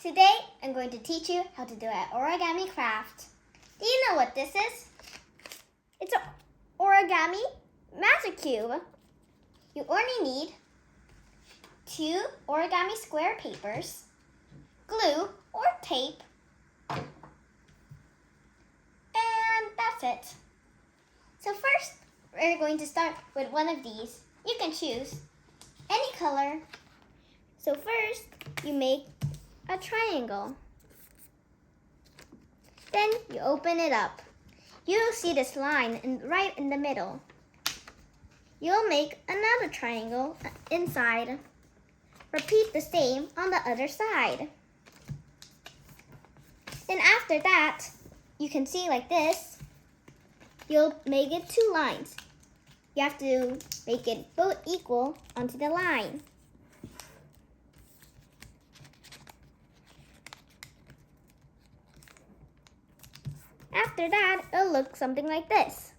Today, I'm going to teach you how to do an origami craft. Do you know what this is? It's an Origami Magic Cube. You only need 2 origami square papers, glue or tape, and that's it. So first, we're going to start with one of these. You can choose any color. So first, you make a triangle. Then you open it up. You'll see this line right in the middle. You'll make another triangle inside. Repeat the same on the other side. Then after that, you can see like this. You'll make it 2 lines. You have to make it both equal onto the line. After that, it'll look something like this.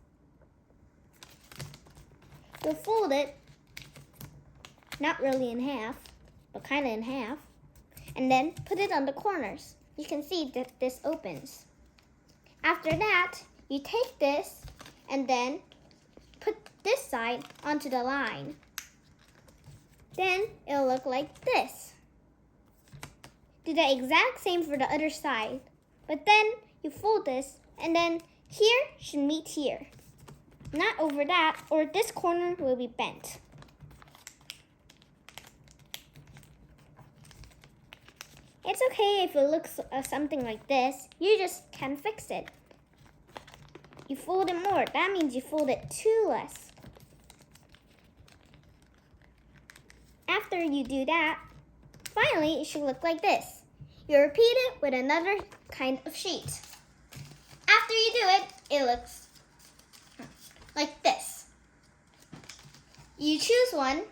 You'll fold it, not really in half, but kind of in half, and then put it on the corners. You can see that this opens. After that, you take this and then put this side onto the line. Then it'll look like this. Do the exact same for the other side, but then you fold this and then here should meet here. Not over that, or this corner will be bent. It's okay if it looks something like this. You just can fix it. You fold it more. That means you fold it 2 less. After you do that, finally it should look like this. You repeat it with another kind of sheet. After you do it, it looks like this. You choose one.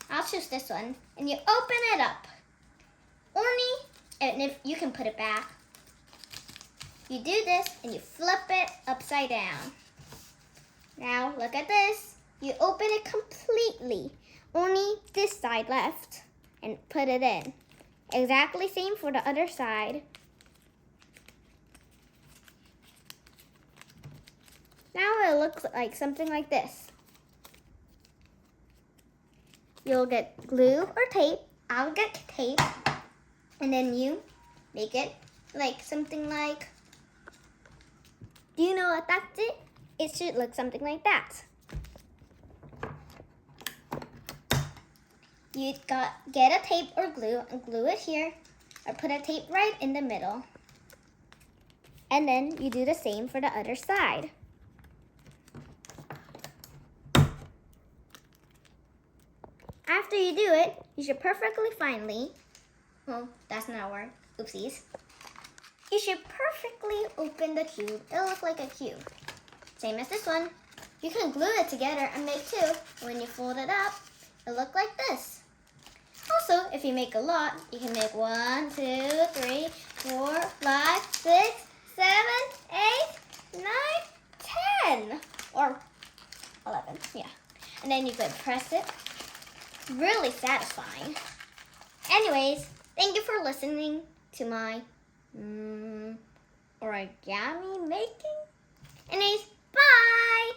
I'll choose this one. And you open it up. And if you can put it back. You do this and you flip it upside down. Now look at this. You open it completely. Only this side left. And put it in. Exactly same for the other side. Now it looks like something like this. You'll get glue or tape. I'll get tape. And then you make it like something like, do you know what that's it? It should look something like that. You get a tape or glue and glue it here, or put a tape right in the middle. And then you do the same for the other side. After you do it, you should perfectly finally, well, that's not a word, oopsies. You should perfectly open the cube. It'll look like a cube. Same as this one. You can glue it together and make 2. When you fold it up, it'll look like this. Also, if you make a lot, you can make 1, 2, 3, 4, 5, 6, 7, 8, 9, 10. Or 11, yeah. And then you could press it. Really satisfying. Anyways, thank you for listening to my origami making. Anyways, bye!